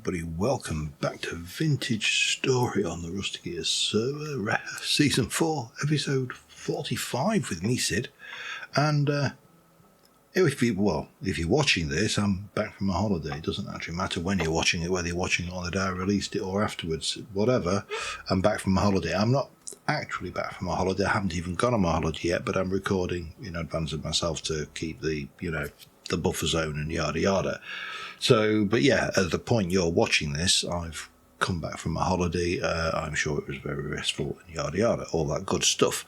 everybody, welcome back to Vintage Story on the Rusty Gears server, Season 4, Episode 45 with me, Sid. And if you're watching this, I'm back from a holiday. It doesn't actually matter when you're watching it, whether you're watching it on the day I released it or afterwards, whatever. I'm back from a holiday. I'm not actually back from a holiday. I haven't even gone on my holiday yet, but I'm recording in advance of myself to keep the buffer zone and yada yada. So, but yeah, at the point you're watching this, I've come back from my holiday. I'm sure it was very restful and yada yada, all that good stuff.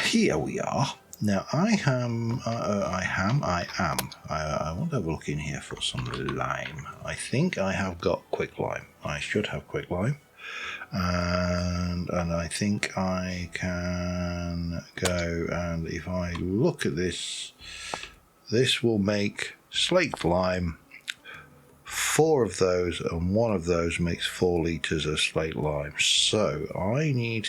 Here we are. Now I want to have a look in here for some lime. I think I have got quick lime. I should have quick lime. And I think I can go, and if I look at this, this will make slaked lime, 4 of those, and 1 of those makes 4 litres of slaked lime. So I need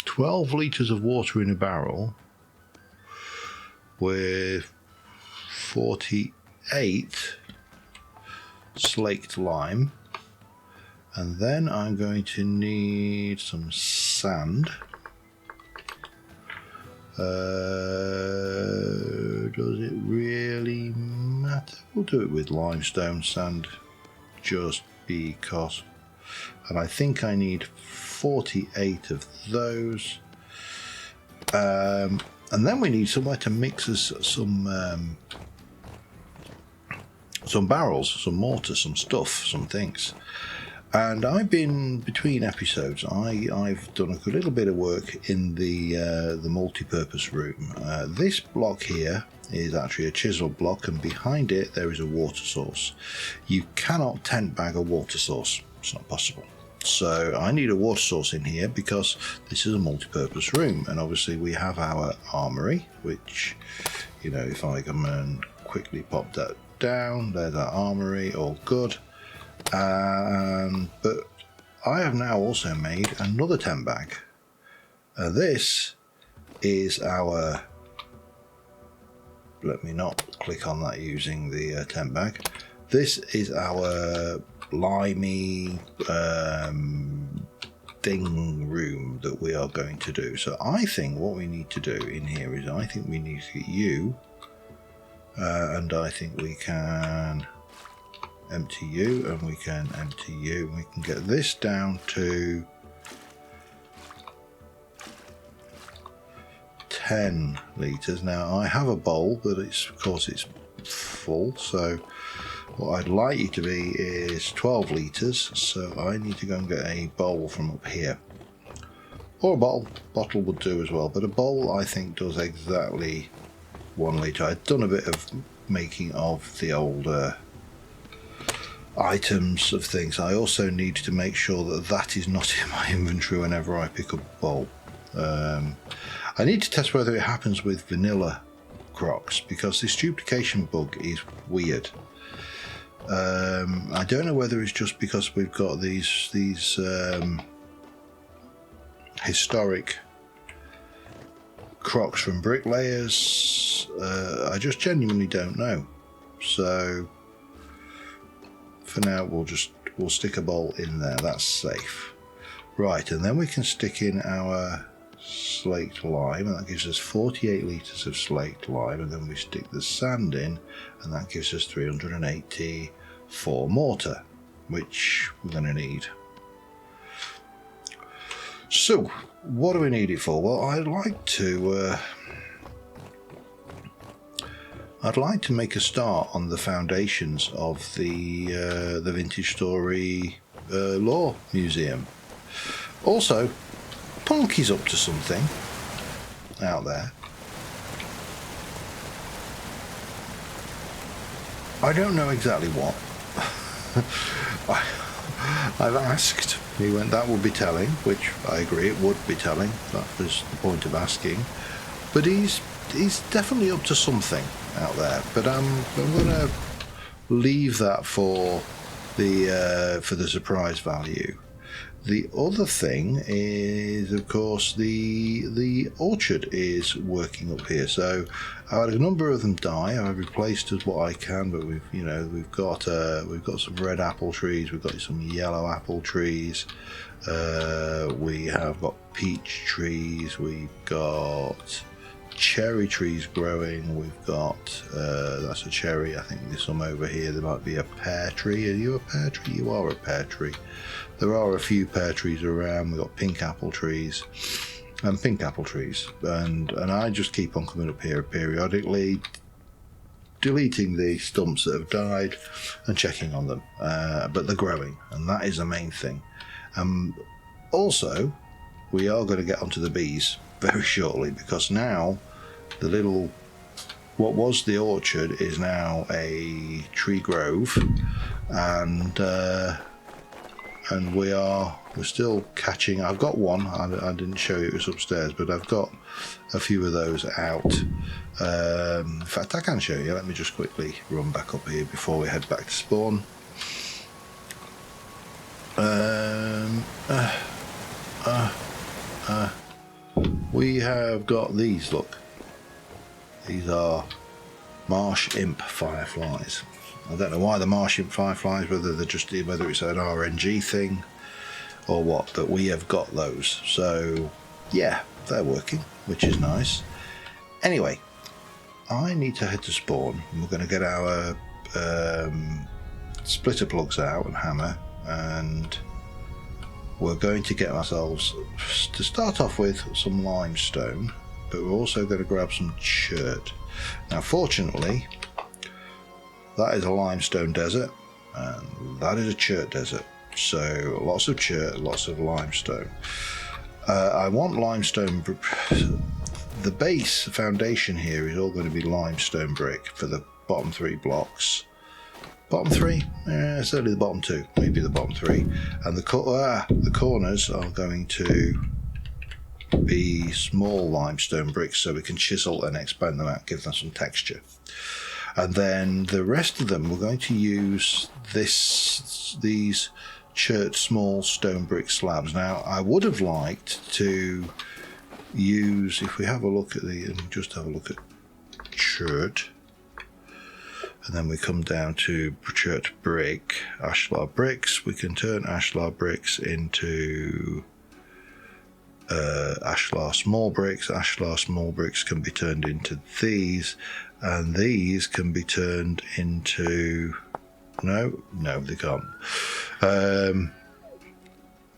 12 litres of water in a barrel with 48 slaked lime, and then I'm going to need some sand. Does it really matter? We'll do it with limestone sand just because. And I think I need 48 of those. And then we need somewhere to mix us some barrels, some mortar, some stuff, some things. And I've been, between episodes, I've done a little bit of work in the multi-purpose room. This block here is actually a chisel block, and behind it there is a water source. You cannot tent bag a water source. It's not possible. So I need a water source in here because this is a multi-purpose room, and obviously we have our armory, which, you know, if I come and quickly pop that down, there's our armory, all good. But I have now also made another tent bag. This is our, let me not click on that using the tent bag. This is our limey thing room that we are going to do. So I think what we need to do in here is, I think we need to get you, and I think we can empty you, and we can empty you, and we can get this down to 10 litres. Now I have a bowl, but it's, of course, it's full, so what I'd like you to be is 12 litres, so I need to go and get a bowl from up here, or a bottle would do as well, but a bowl I think does exactly 1 litre. I've done a bit of making of the older items of things. I also need to make sure that that is not in my inventory whenever I pick up a bowl. I need to test whether it happens with vanilla crocs, because this duplication bug is weird. I don't know whether it's just because we've got these historic crocs from Bricklayers. I just genuinely don't know. So for now we'll stick a bowl in there, that's safe. Right, and then we can stick in our slaked lime, and that gives us 48 litres of slaked lime, and then we stick the sand in, and that gives us 384 mortar, which we're going to need. So what do we need it for? Well, I'd like to make a start on the foundations of the Vintage Story Law Museum. Also, Punky's up to something out there. I don't know exactly what. I've asked. He went, that would be telling, which I agree, it would be telling. That was the point of asking. But he's definitely up to something out there. But I'm going to leave that for the surprise value. The other thing is, of course, the orchard is working up here. So I had a number of them die. I've replaced as what I can, but we've got some red apple trees, we've got some yellow apple trees, we have got peach trees, we've got cherry trees growing, we've got that's a cherry. I think there's some over here. There might be a pear tree. Are you a pear tree? You are a pear tree. There are a few pear trees around. We've got pink apple trees and I just keep on coming up here periodically, deleting the stumps that have died and checking on them, but they're growing, and that is the main thing. Also, we are going to get onto the bees very shortly, because now what was the orchard is now a tree grove, and we're still catching. I've got one. I didn't show you, it was upstairs, but I've got a few of those out. In fact, I can show you. Let me just quickly run back up here before we head back to spawn. We have got these. Look, these are marsh imp fireflies. I don't know why the marsh imp fireflies, whether it's an RNG thing or what, but we have got those. So yeah, they're working, which is nice. Anyway, I need to head to spawn, and we're going to get our splitter plugs out and hammer, and we're going to get ourselves, to start off with, some limestone, but we're also going to grab some chert. Now fortunately, that is a limestone desert, and that is a chert desert. So lots of chert, lots of limestone. I want limestone. The base foundation here is all going to be limestone brick for the bottom 3 blocks. Bottom 3? Certainly the bottom 2, maybe the bottom 3. And the corners are going to be small limestone bricks, so we can chisel and expand them out, give them some texture. And then the rest of them, we're going to use these chert small stone brick slabs. Now, I would have liked to use, if we have a look at just have a look at chert, and then we come down to chert brick, ashlar bricks. We can turn ashlar bricks into ashlar small bricks. Ashlar small bricks can be turned into these, and these can be turned into, no they can't. I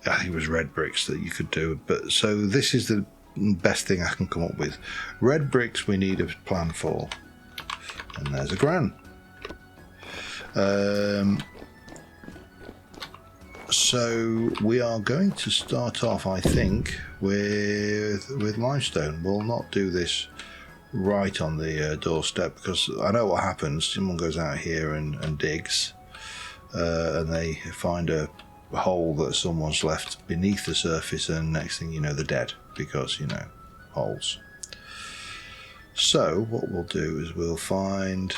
think it was red bricks that you could do, but so this is the best thing I can come up with. Red bricks we need a plan for, and there's a gran. So we are going to start off, I think, with limestone. We'll not do this right on the doorstep, because I know what happens. Someone goes out here and digs, and they find a hole that someone's left beneath the surface, and next thing you know, they're dead, because holes. So what we'll do is we'll find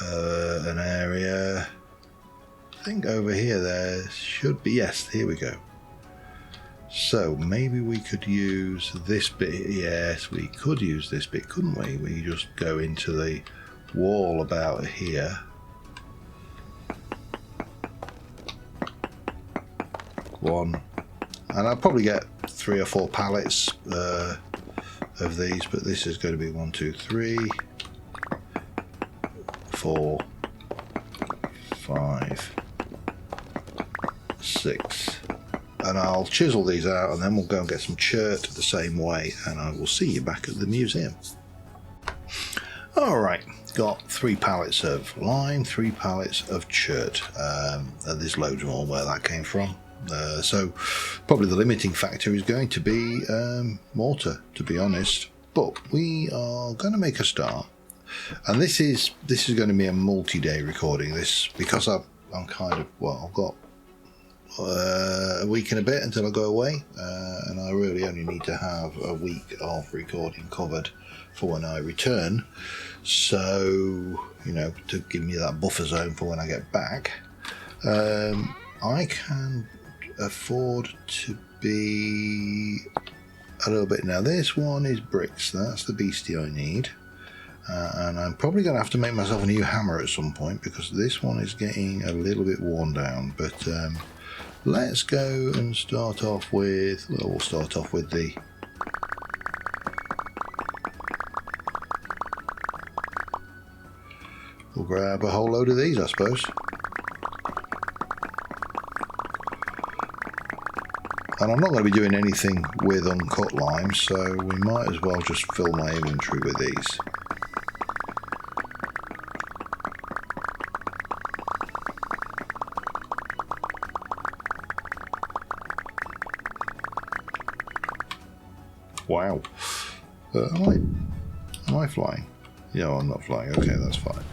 an area. I think over here there should be, yes, here we go. So maybe we could use this bit. Yes, we could use this bit, couldn't we? We just go into the wall about here. One, and I'll probably get 3 or 4 pallets of these, but this is going to be 1, 2, 3, 4, 5, 6, and I'll chisel these out, and then we'll go and get some chert the same way, and I will see you back at the museum. Alright, got 3 pallets of lime, 3 pallets of chert, and there's loads more where that came from. So probably the limiting factor is going to be mortar, to be honest, but we are going to make a start, and this is going to be a multi-day recording, this, because I'm kind of, well, I've got a week and a bit until I go away, and I really only need to have a week of recording covered for when I return, so to give me that buffer zone for when I get back. I can afford to be a little bit. Now this one is bricks, that's the beastie I need. And I'm probably going to have to make myself a new hammer at some point because this one is getting a little bit worn down. But let's go and start off with, well, we'll start off with the we'll grab a whole load of these, I suppose. And I'm not going to be doing anything with uncut lime, so we might as well just fill my inventory with these. Wow. Am I flying? No, I'm not flying. Okay, that's fine.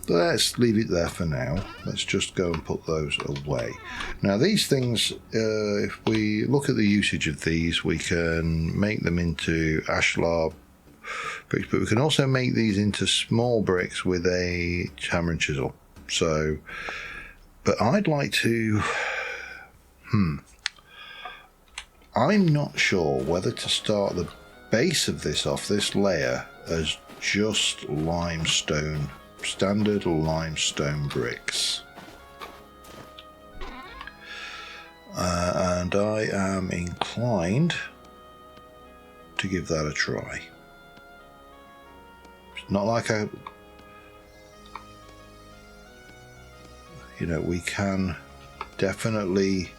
Let's leave it there for now. Let's just go and put those away. Now these things, if we look at the usage of these, we can make them into ashlar bricks, but we can also make these into small bricks with a hammer and chisel. So, but I'd like to, I'm not sure whether to start the base of this off, this layer, as just limestone, standard limestone bricks. And I am inclined to give that a try. It's not like we can definitely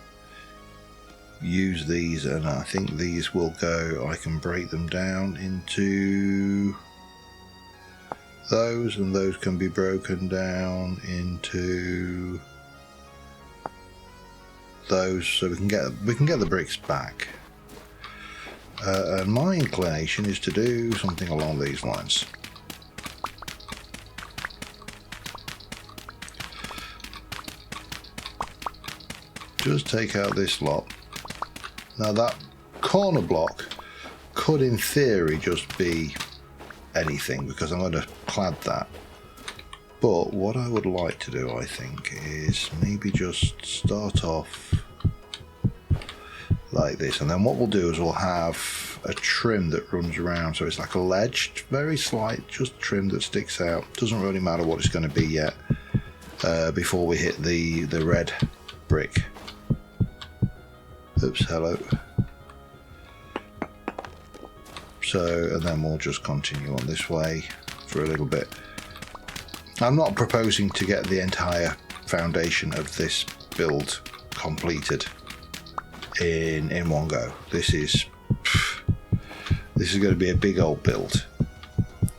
use these, and I think these will go, I can break them down into those, and those can be broken down into those, so we can get the bricks back. And my inclination is to do something along these lines. Just take out this lot. Now that corner block could in theory just be anything because I'm going to clad that. But what I would like to do, I think, is maybe just start off like this, and then what we'll do is we'll have a trim that runs around, so it's like a ledge, very slight, just trim that sticks out. Doesn't really matter what it's going to be yet before we hit the red brick. Oops, hello. So, and then we'll just continue on this way for a little bit. I'm not proposing to get the entire foundation of this build completed in one go. This is going to be a big old build.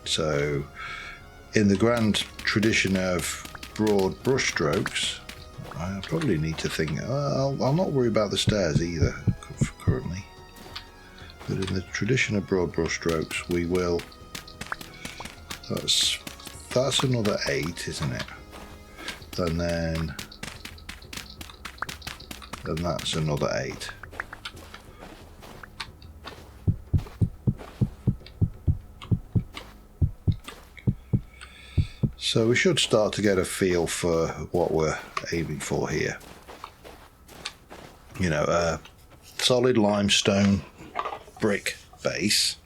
So, in the grand tradition of broad brush strokes, I probably need to think, I'll not worry about the stairs either currently, but in the tradition of broad brush strokes we will, that's another 8, isn't it? And then that's another 8. So we should start to get a feel for what we're aiming for here. A solid limestone brick base.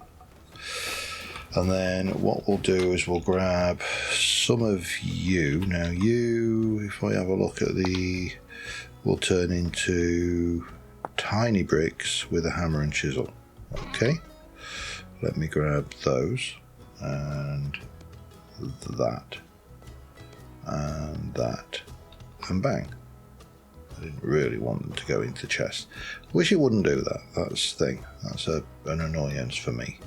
And then what we'll do is we'll grab some of you. Now you, if I have a look at will turn into tiny bricks with a hammer and chisel. Okay. Let me grab those and that. And that, and bang. I didn't really want them to go into the chest. Wish it wouldn't do that. That's the thing. That's an annoyance for me.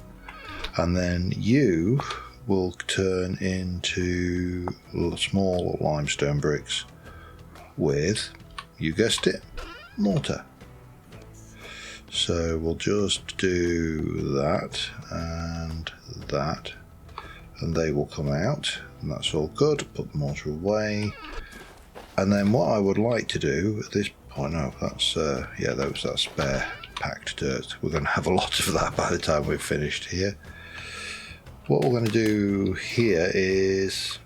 And then you will turn into small limestone bricks with, you guessed it, mortar. So we'll just do that, and they will come out. And that's all good. Put the mortar away, and then what I would like to do at this point, that's that spare packed dirt. We're going to have a lot of that by the time we've finished here. What we're going to do here is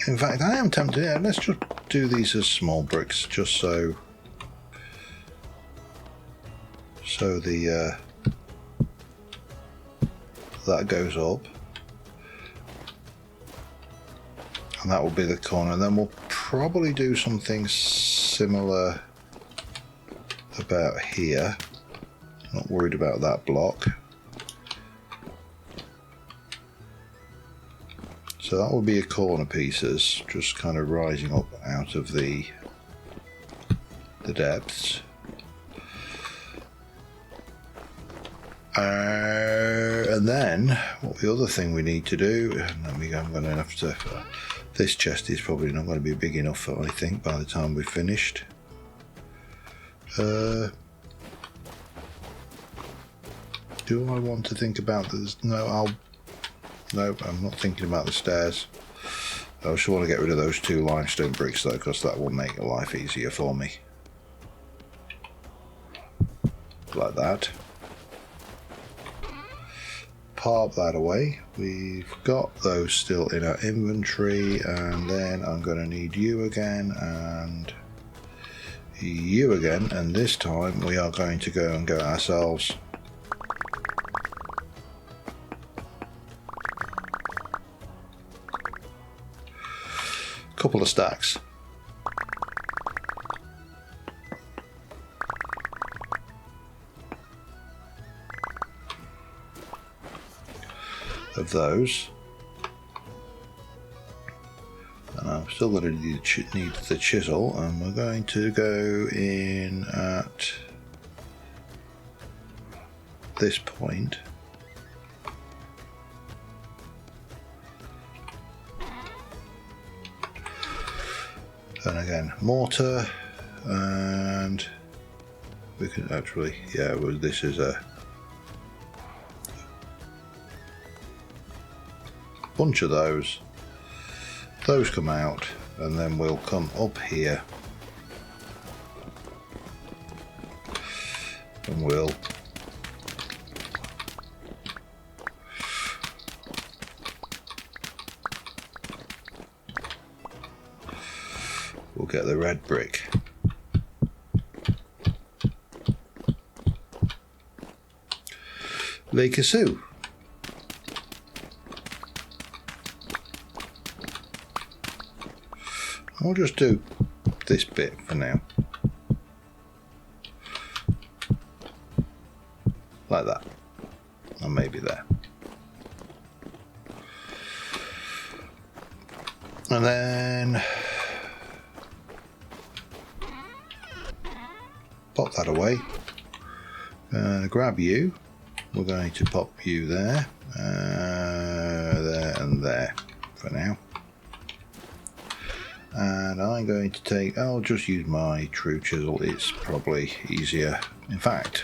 In fact, I am tempted. Yeah, let's just do these as small bricks, just so the that goes up, and that will be the corner. And then we'll probably do something similar about here. Not worried about that block. So that will be a corner pieces, just kind of rising up out of the depths. And then, what the other thing we need to do, I'm going to have to, this chest is probably not going to be big enough, I think, by the time we've finished. Do I want to think about this? No, I'm not thinking about the stairs. I just want to get rid of those 2 limestone bricks though, because that will make life easier for me. Like that. Park that away. We've got those still in our inventory, and then I'm going to need you again and you again, and this time we are going to go and get ourselves a couple of stacks. Of those, and I'm still going to need the chisel, and we're going to go in at this point. And again, mortar, and we can actually, yeah, well, this is a bunch of those come out, and then we'll come up here and we'll get the red brick. Lake Sioux. I'll just do this bit for now. Like that. And maybe there. And then pop that away. Grab you. We're going to pop you there. There and there for now. And I'm going to take, I'll just use my true chisel, it's probably easier. In fact,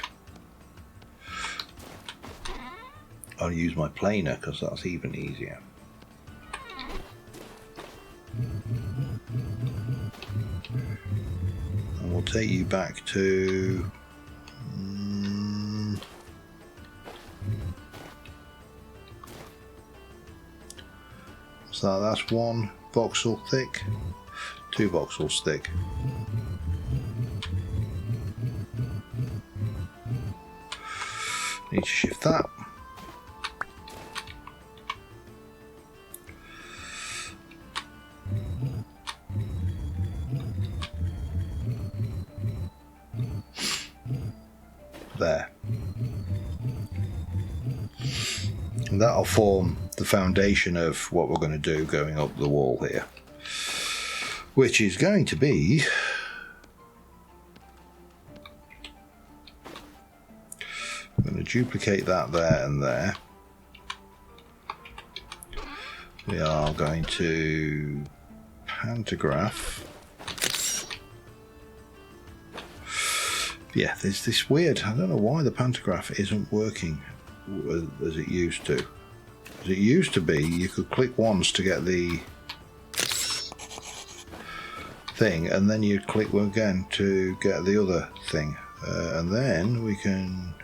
I'll use my planer because that's even easier. And we'll take you back to so that's 1 voxel thick, 2 voxels thick. Need to shift that. There. And that'll form the foundation of what we're going to do going up the wall here, which is going to be I'm going to duplicate that there and there. We are going to pantograph. Yeah, there's this weird, I don't know why the pantograph isn't working as it used to. As it used to be, you could click once to get the thing, and then you'd click again to get the other thing. And then we can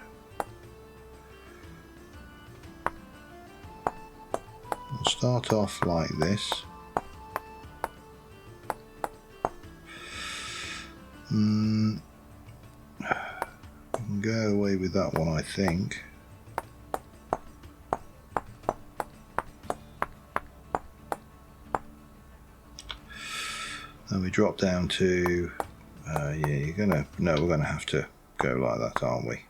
start off like this. We can go away with that one, I think. And we drop down to, we're gonna have to go like that, aren't we?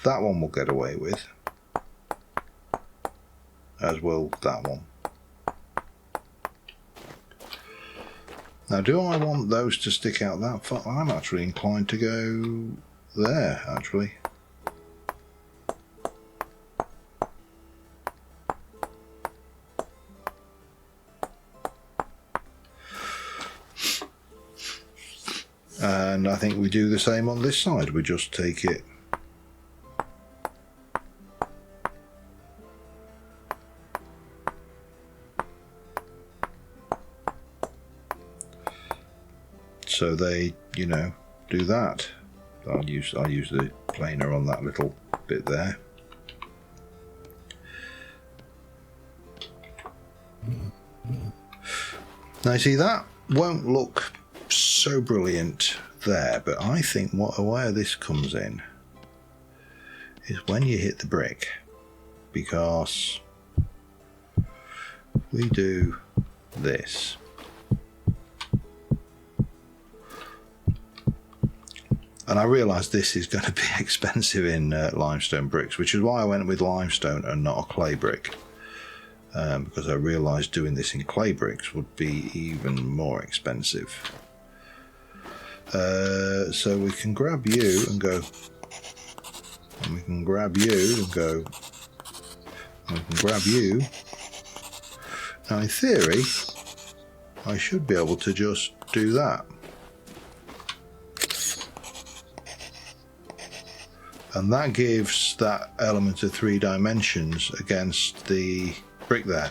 That one we'll get away with, as will that one. Now, do I want those to stick out that far? I'm actually inclined to go there, actually. And I think we do the same on this side. We just take it so they, you know, do that. I'll use the planer on that little bit there. Now, you see, that won't look so brilliant there, but I think where this comes in is when you hit the brick, because we do this. And I realised this is going to be expensive in limestone bricks, which is why I went with limestone and not a clay brick. Because I realised doing this in clay bricks would be even more expensive. So we can grab you and go, and we can grab you and go, and we can grab you. Now, in theory, I should be able to just do that. And that gives that element of 3 dimensions against the brick there.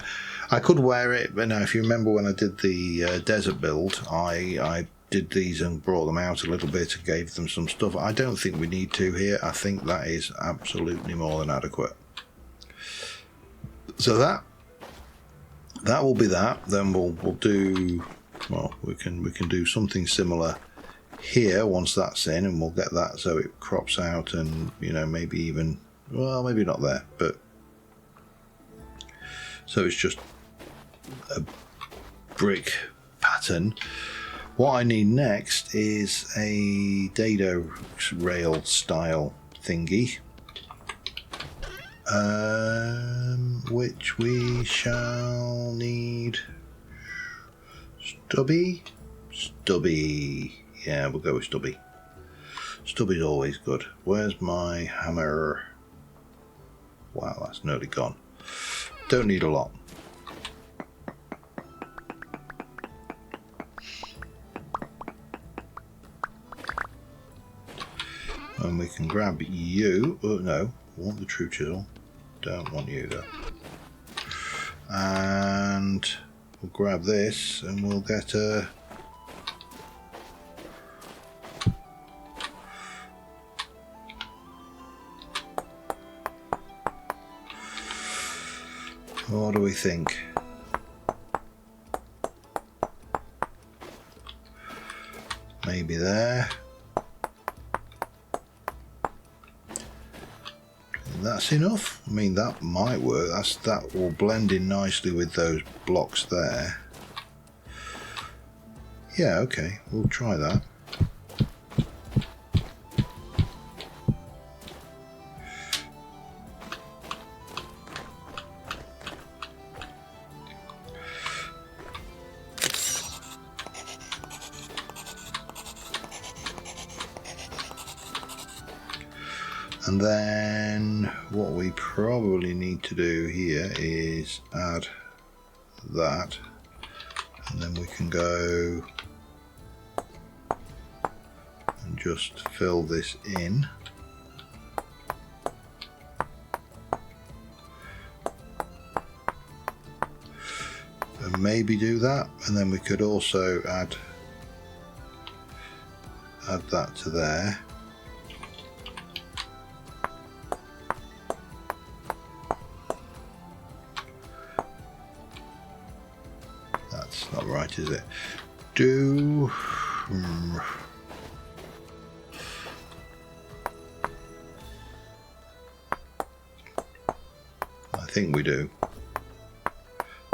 I could wear it, but now if you remember when I did the desert build, I did these and brought them out a little bit and gave them some stuff. I don't think we need to here. I think that is absolutely more than adequate. So that will be that. Then we'll do, well, we can do something similar here once that's in, and we'll get that so it crops out, and you know, maybe even, well, maybe not there, but so it's just a brick pattern. What I need next is a dado rail style thingy, which we shall need stubby. Yeah, we'll go with stubby. Stubby's always good. Where's my hammer? Wow, that's nearly gone. Don't need a lot. And we can grab you. Oh no, I want the true chisel. Don't want you though. And we'll grab this and we'll get a what do we think? Maybe there. That's enough. I mean, that might work. That will blend in nicely with those blocks there. Yeah, okay, we'll try that. And then what we probably need to do here is add that, and then we can go and just fill this in. And maybe do that, and then we could also add that to there. Not right, is it? I think we do.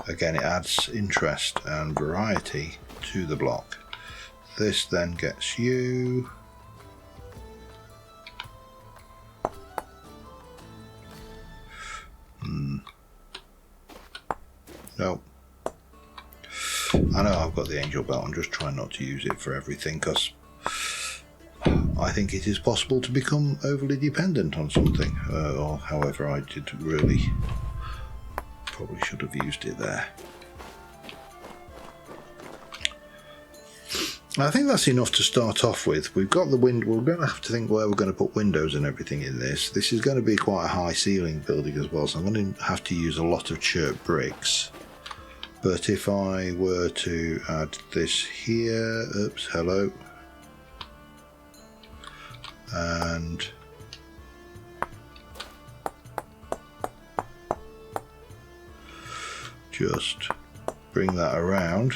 Again, it adds interest and variety to the block. This then gets you. No. I know I've got the angel belt, I'm just trying not to use it for everything because I think it is possible to become overly dependent on something, or however I did really, probably should have used it there. I think that's enough to start off with. We've got the wind. We're going to have to think where we're going to put windows and everything in this. This is going to be quite a high ceiling building as well, so I'm going to have to use a lot of chert bricks. But if I were to add this here, oops, hello, and just bring that around.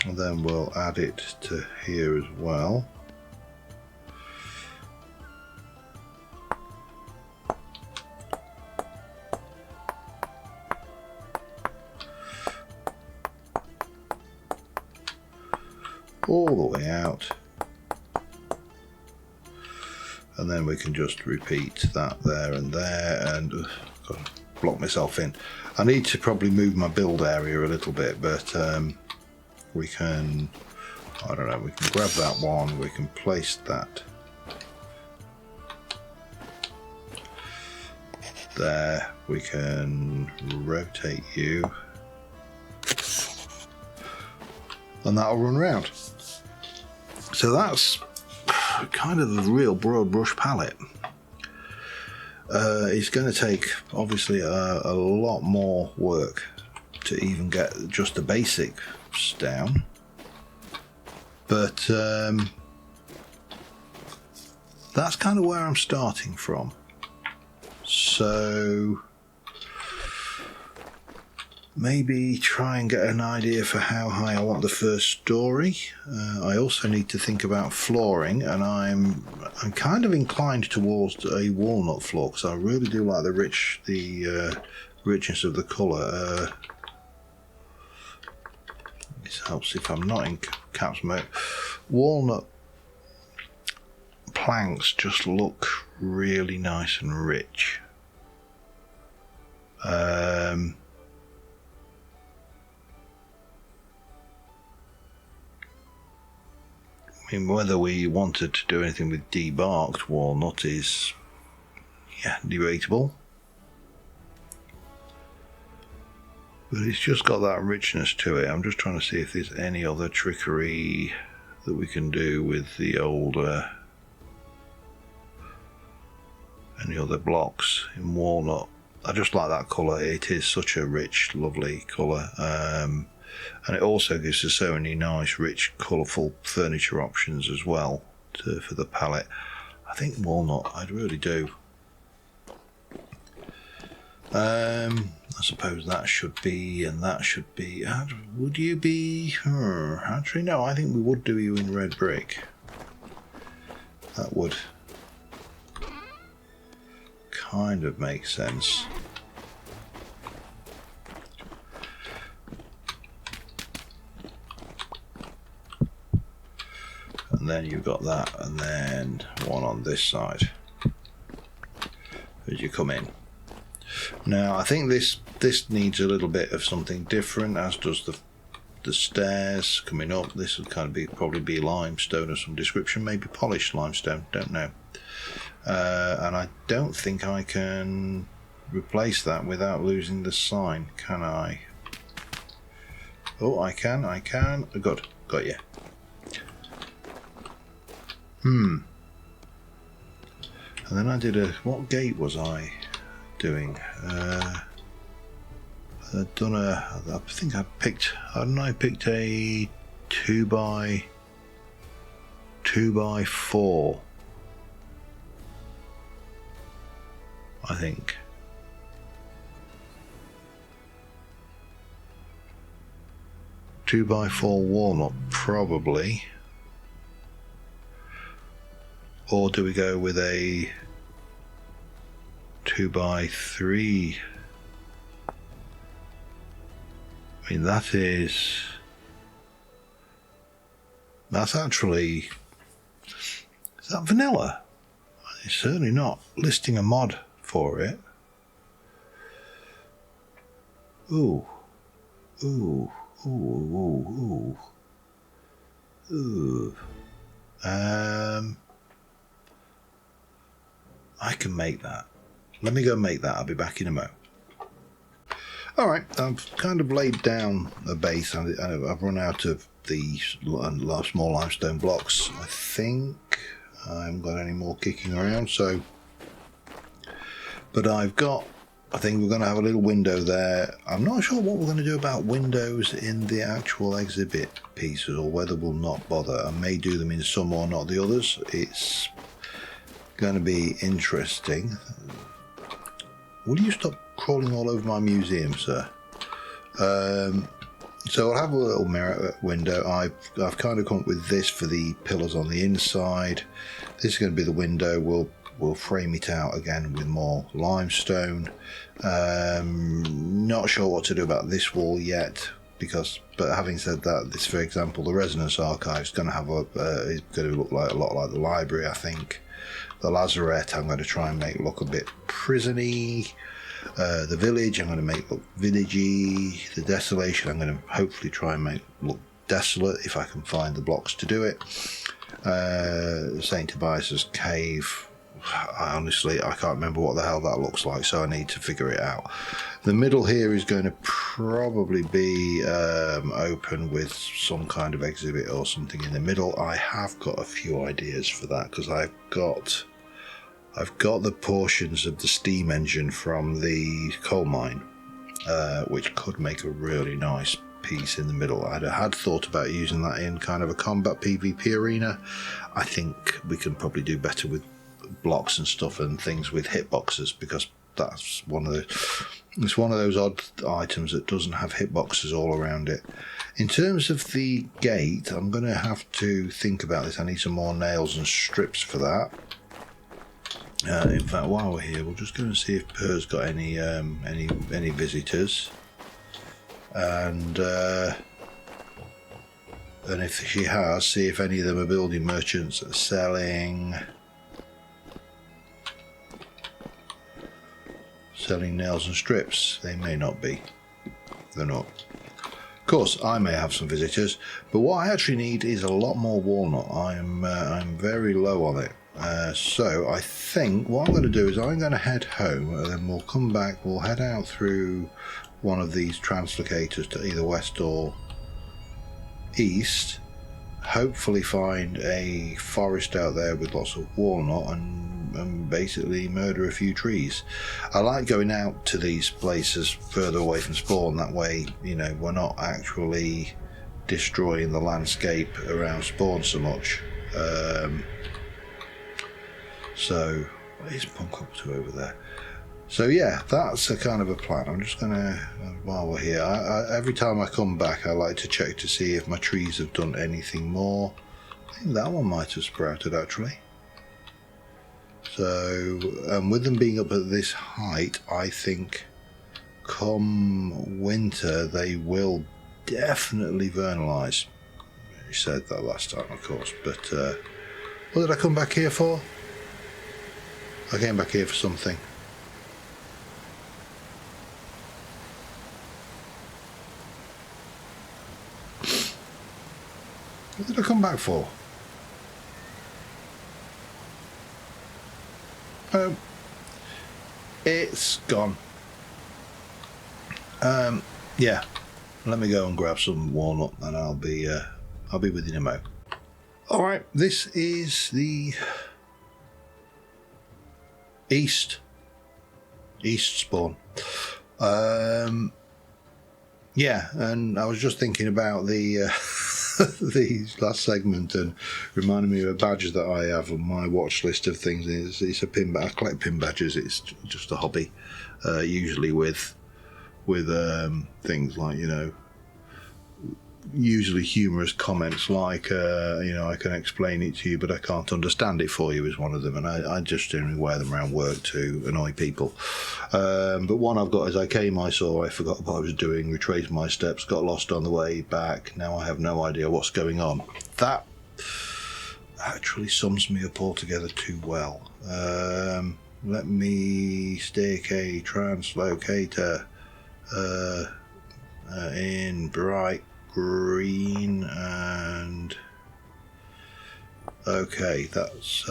And then we'll add it to here as well. All the way out. And then we can just repeat that there and there, and got to block myself in. I need to probably move my build area a little bit, but we can, I don't know, we can grab that one, we can place that there, we can rotate you, and that'll run around. So that's kind of the real broad brush palette. It's going to take obviously a lot more work to even get just the basics down, but that's kind of where I'm starting from. So maybe try and get an idea for how high I want the first story. I also need to think about flooring, and I'm kind of inclined towards a walnut floor because I really do like the richness of the colour. This helps if I'm not in caps mode. Walnut planks just look really nice and rich. I mean, whether we wanted to do anything with debarked walnut is, yeah, debatable. But it's just got that richness to it. I'm just trying to see if there's any other trickery that we can do with the old, any other blocks in walnut. I just like that colour. It is such a rich, lovely colour. And it also gives us so many nice, rich, colourful furniture options as well for the palette. I think walnut, I really do. I suppose that should be, and that should be. Would you be? Actually, no. I think we would do you in red brick. That would kind of make sense. And then you've got that, and then one on this side as you come in. Now I think this needs a little bit of something different, as does the stairs coming up. This would kind of probably be limestone of some description, maybe polished limestone, don't know. And I don't think I can replace that without losing the sign, can I? Oh, I can. Good, got you. And then I did what gate was I doing? I'd done I think I picked, hadn't I picked a 2x4 I think. Two by four walnut, probably. Or do we go with a 2x3? I mean, that's actually, is that vanilla? It's certainly not listing a mod for it. Ooh, ooh, ooh, ooh, ooh, ooh. I can make that. Let me go make that. I'll be back in a mo. Alright, I've kind of laid down a base. I've run out of the small limestone blocks. I think I haven't got any more kicking around, so. But I think we're going to have a little window there. I'm not sure what we're going to do about windows in the actual exhibit pieces, or whether we'll not bother. I may do them in some or not the others. It's going to be interesting. Will you stop crawling all over my museum, sir? So I'll have a little mirror window. I've kind of come up with this for the pillars on the inside. This is going to be the window. We'll frame it out again with more limestone. Not sure what to do about this wall yet, but having said that, this, for example, the Resonance Archive is going to have it's going to look like a lot like the library, I think. The Lazarette I'm going to try and make look a bit prison-y. The village I'm going to make look villagey. The Desolation I'm going to hopefully try and make look desolate if I can find the blocks to do it. St. Tobias's Cave, honestly I can't remember what the hell that looks like, so I need to figure it out. The middle here is going to probably be open with some kind of exhibit or something in the middle. I have got a few ideas for that, because I've got the portions of the steam engine from the coal mine, which could make a really nice piece in the middle. I had thought about using that in kind of a combat PvP arena. I think we can probably do better with blocks and stuff and things with hitboxes, because that's one of those odd items that doesn't have hitboxes all around it. In terms of the gate, I'm going to have to think about this. I need some more nails and strips for that. In fact, while we're here, we'll just go and see if Per's got any visitors, and if she has, see if any of them are building merchants selling nails and strips. They may not be. They're not. Of course, I may have some visitors, but what I actually need is a lot more walnut. I'm very low on it. So I think what I'm going to do is I'm going to head home, and then we'll come back. We'll head out through one of these translocators to either west or east. Hopefully find a forest out there with lots of walnut, and basically murder a few trees. I like going out to these places further away from spawn. That way, you know, we're not actually destroying the landscape around spawn so much. So what is Punk up to over there? So yeah, that's a kind of a plan. I'm just gonna, while we're here, every time I come back I like to check to see if my trees have done anything more. I think that one might have sprouted actually. So with them being up at this height, I think come winter they will definitely vernalise. You said that last time, of course, but what did I come back here for? I came back here for something. What did I come back for? Oh, it's gone. Yeah, let me go and grab some walnut, and I'll be with you in a mo. All right, this is the east spawn. Yeah, and I was just thinking about the the last segment and reminded me of a badge that I have on my watch list of things. It's a pin badge. I collect pin badges. It's just a hobby, usually with things like, you know, usually humorous comments like, you know, I can explain it to you, but I can't understand it for you is one of them. And I just generally wear them around work to annoy people. But one I've got is I came, I saw, I forgot what I was doing, retraced my steps, got lost on the way back. Now I have no idea what's going on. That actually sums me up altogether too well. Let me stick a translocator in bright green, and okay, that's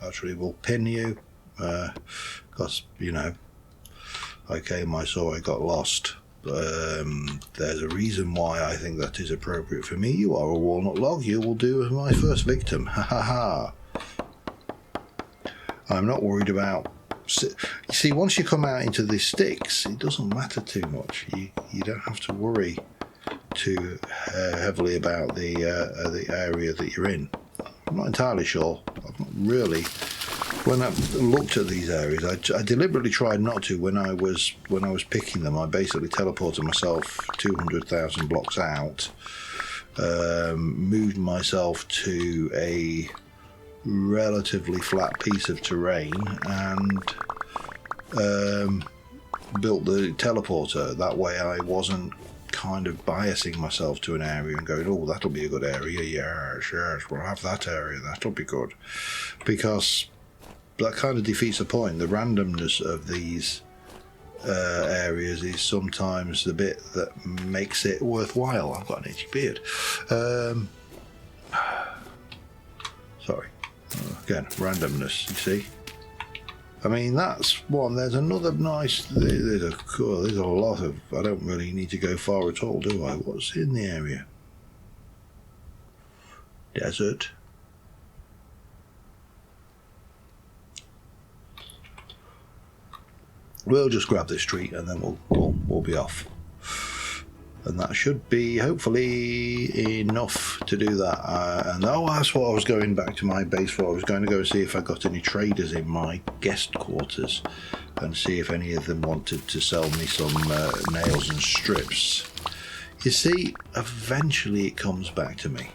actually will pin you because, you know, okay, I saw I got lost. There's a reason why I think that is appropriate for me. You are a walnut log. You will do as my first victim. Ha ha ha. I'm not worried about. You see, once you come out into the sticks, it doesn't matter too much. You don't have to worry too heavily about the area that you're in. I'm not entirely sure. I've not really. When I looked at these areas, I deliberately tried not to. When I was picking them, I basically teleported myself 200,000 blocks out, moved myself to a relatively flat piece of terrain, and built the teleporter. That way I wasn't kind of biasing myself to an area and going, oh, that'll be a good area, yes, we'll have that area, that'll be good, because that kind of defeats the point. The randomness of these areas is sometimes the bit that makes it worthwhile. I've got an itchy beard. Sorry. Again, randomness, you see. I mean, that's one. There's another nice. There's a lot of. I don't really need to go far at all, do I? What's in the area? Desert. We'll just grab this tree and then we'll be off. And that should be hopefully enough to do that. And that's what I was going back to my base for. I was going to go see if I got any traders in my guest quarters and see if any of them wanted to sell me some nails and strips. You see, eventually it comes back to me.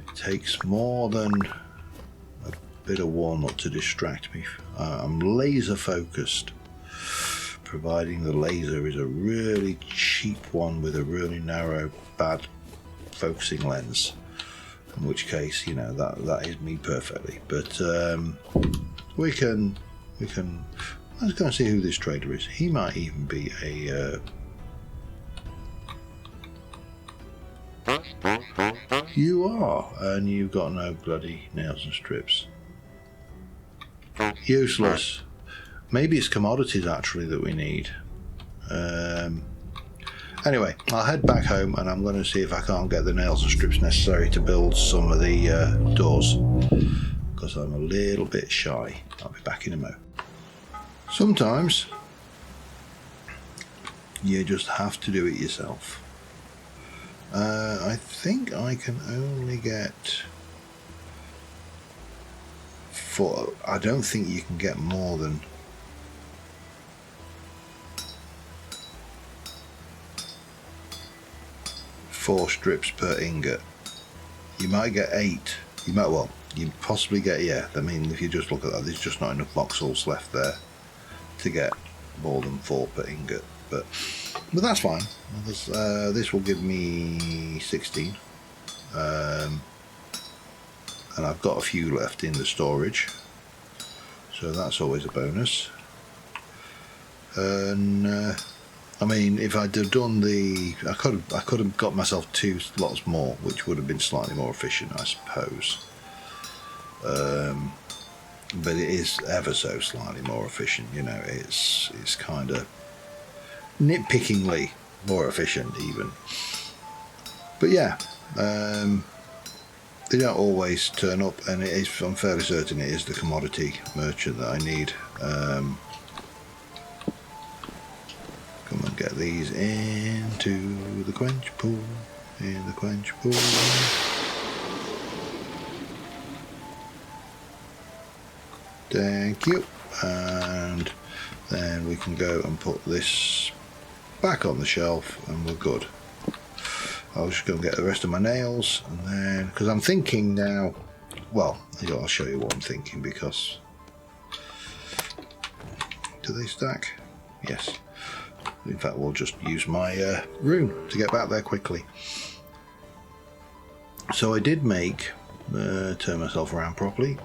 It takes more than a bit of walnut to distract me. I'm laser focused. Providing the laser is a really cheap one with a really narrow, bad focusing lens, in which case, you know, that is me perfectly. But we can. Let's go and see who this trader is. He might even be a. You are, and you've got no bloody nails and strips. Useless. Maybe it's commodities actually that we need. Anyway, I'll head back home and I'm going to see if I can't get the nails and strips necessary to build some of the doors, because I'm a little bit shy. I'll be back in a mo. Sometimes you just have to do it yourself. I think I can only get 4. I don't think you can get more than 4 strips per ingot. You might get 8. You possibly get, yeah, I mean, if you just look at that, there's just not enough voxels left there to get more than 4 per ingot, but that's fine. This will give me 16, and I've got a few left in the storage, so that's always a bonus. And I mean, if I'd have done I could have got myself 2 slots more, which would have been slightly more efficient, I suppose. But it is ever so slightly more efficient, you know. It's kind of nitpickingly more efficient, even. But yeah, they don't always turn up, and I'm fairly certain it is the commodity merchant that I need. Come and get these into the quench pool. in the quench pool. Thank you. And then we can go and put this back on the shelf and we're good. I'll just go and get the rest of my nails, and then, because I'm thinking now, well, I'll show you what I'm thinking, because do they stack? Yes. In fact, we'll just use my room to get back there quickly. So I did make, turn myself around properly.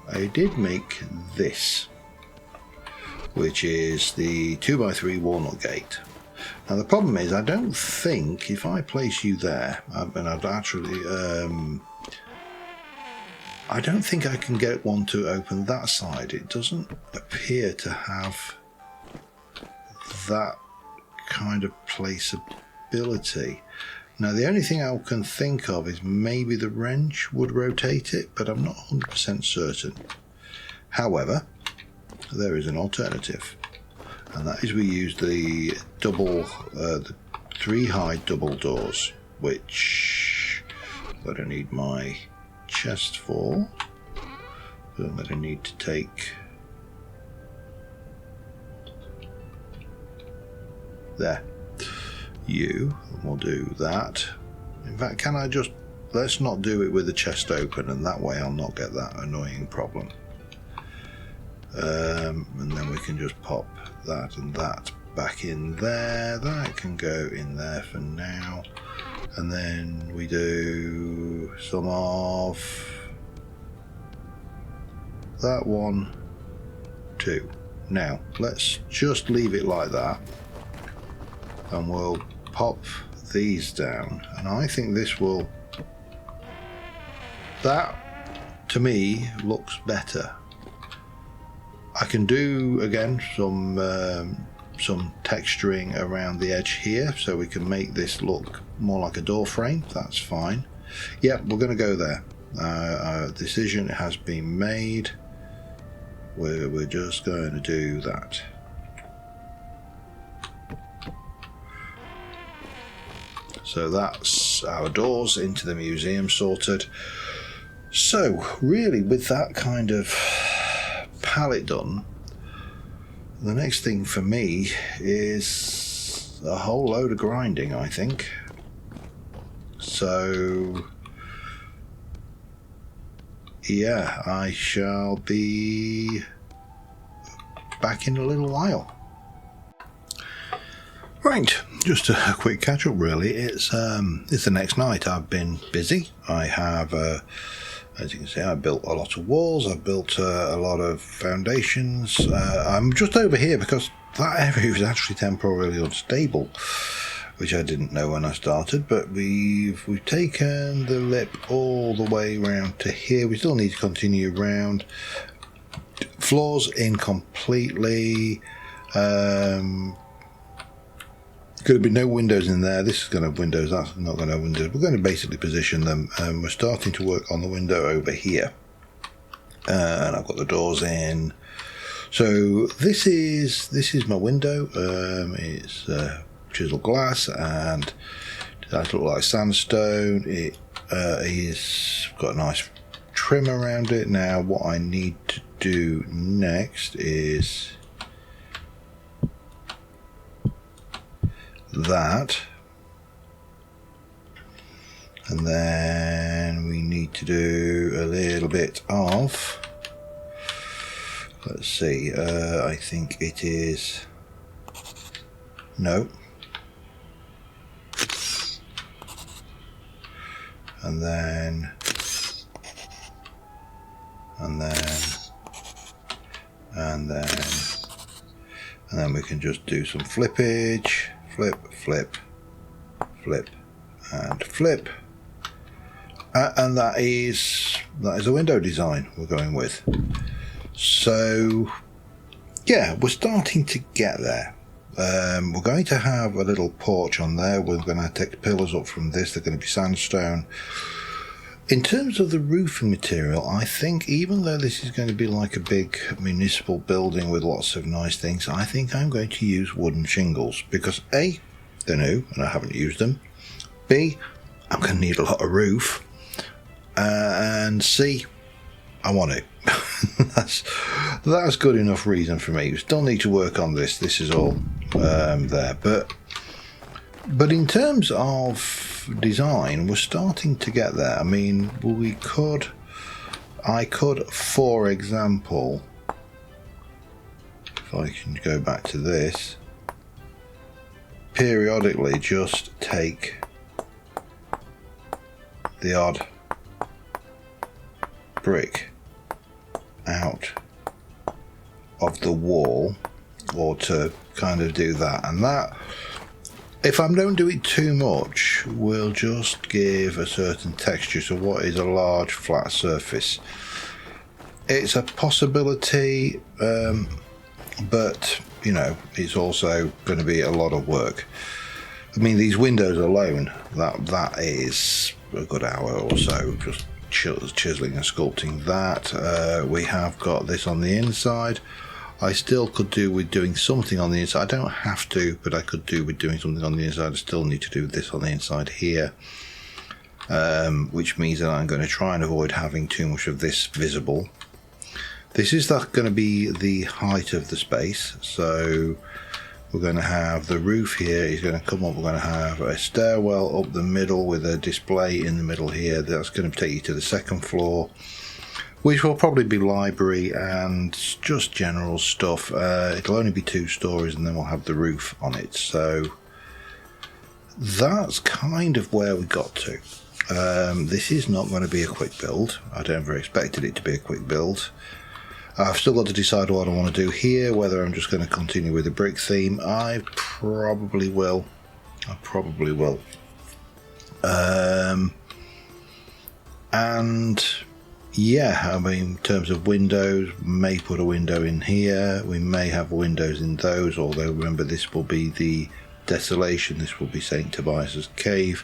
I did make this, which is the 2x3 walnut gate. Now the problem is, I don't think if I place you there, and I'd actually, I don't think I can get one to open that side. It doesn't appear to have that kind of placeability. Now the only thing I can think of is maybe the wrench would rotate it, but I'm not 100% certain. However, there is an alternative, and that is we use the the 3 high double doors, which I'm going to need my chest for. So I'm going to need to take there. And we'll do that. In fact, can I just, let's not do it with the chest open, and that way I'll not get that annoying problem. And then we can just pop that and that back in there. That can go in there for now. And then we do some of that 1, 2. Now, let's just leave it like that. And we'll pop these down. And I think this will, that to me looks better. I can do again some texturing around the edge here, so we can make this look more like a door frame. That's fine. Yep, we're going to go there. Our decision has been made. We're just going to do that. So that's our doors into the museum sorted. So really, with that kind of palette done, the next thing for me is a whole load of grinding, I think. So yeah, I shall be back in a little while. Right, just a quick catch up really. It's the next night. I've been busy. I have as you can see, I built a lot of walls, I've built a lot of foundations. I'm just over here because that area is actually temporarily unstable, which I didn't know when I started, but we've taken the lip all the way around to here. We still need to continue round. Floors in completely. Could have been no windows in there. This is going to have windows, that's not going to have windows. We're going to basically position them. We're starting to work on the window over here. And I've got the doors in. So this is my window. It's chisel glass and it does look like sandstone. It is got a nice trim around it. Now what I need to do next is that, and then we need to do a little bit of, let's see, I think it is, no, and then we can just do some flippage. Flip, flip, flip, and flip, and that is a window design we're going with. So yeah, we're starting to get there. We're going to have a little porch on there. We're going to take the pillars up from this. They're going to be sandstone. In terms of the roofing material, I think even though this is going to be like a big municipal building with lots of nice things, I think I'm going to use wooden shingles because A, they're new and I haven't used them. B, I'm going to need a lot of roof. And C, I want it. That's good enough reason for me. We still need to work on this. This is all there. But in terms of design, we're starting to get there. I mean, I could, for example, if I can go back to this, periodically just take the odd brick out of the wall, or to kind of do that, and that, if I don't do it too much, will just give a certain texture to what is a large flat surface. It's a possibility, but you know, it's also going to be a lot of work. I mean, these windows alone, that is a good hour or so just chiseling and sculpting that. We have got this on the inside. I still could do with doing something on the inside. I don't have to, but I could do with doing something on the inside. I still need to do this on the inside here, which means that I'm going to try and avoid having too much of this visible. This is going to be the height of the space, so we're going to have the roof here is going to come up. We're going to have a stairwell up the middle with a display in the middle here. That's going to take you to the second floor, which will probably be library and just general stuff. It'll only be 2 stories, and then we'll have the roof on it. So that's kind of where we got to. This is not going to be a quick build. I don't ever expected it to be a quick build. I've still got to decide what I want to do here, whether I'm just going to continue with the brick theme. I probably will. And yeah, I mean, in terms of windows, may put a window in here. We may have windows in those, although remember, this will be the desolation. This will be St. Tobias's Cave.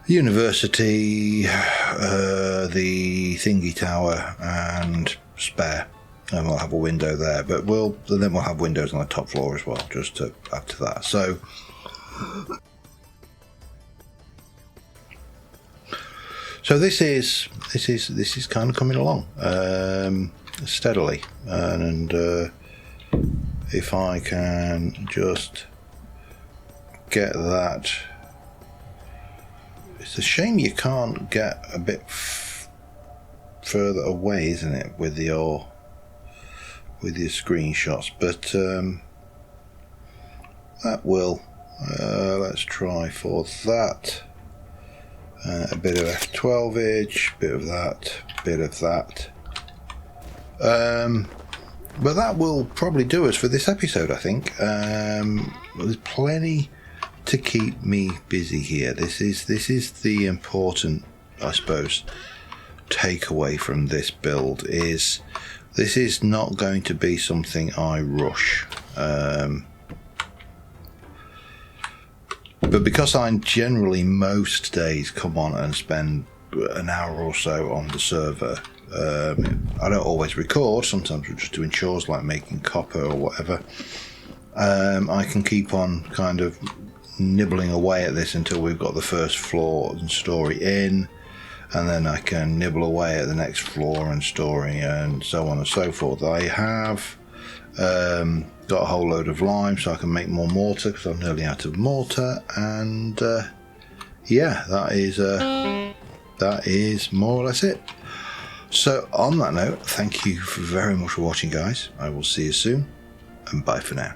University, the thingy tower, and spare, and we'll have a window there. But then we'll have windows on the top floor as well, just to add to that. So this is kind of coming along steadily, and if I can just get that. It's a shame you can't get a bit further away, isn't it, with your screenshots? But that will. Let's try for that. A bit of f12-inch, bit of that, bit of that. But that will probably do us for this episode, I think. There's plenty to keep me busy here. This is the important, I suppose, takeaway from this build is this is not going to be something I rush. But because I generally most days come on and spend an hour or so on the server, I don't always record. Sometimes we're just doing chores like making copper or whatever. I can keep on kind of nibbling away at this until we've got the first floor and story in, and then I can nibble away at the next floor and story, and so on and so forth. I have got a whole load of lime, so I can make more mortar because I'm nearly out of mortar, and yeah, that is more or less it. So on that note, thank you very much for watching, guys. I will see you soon, and bye for now.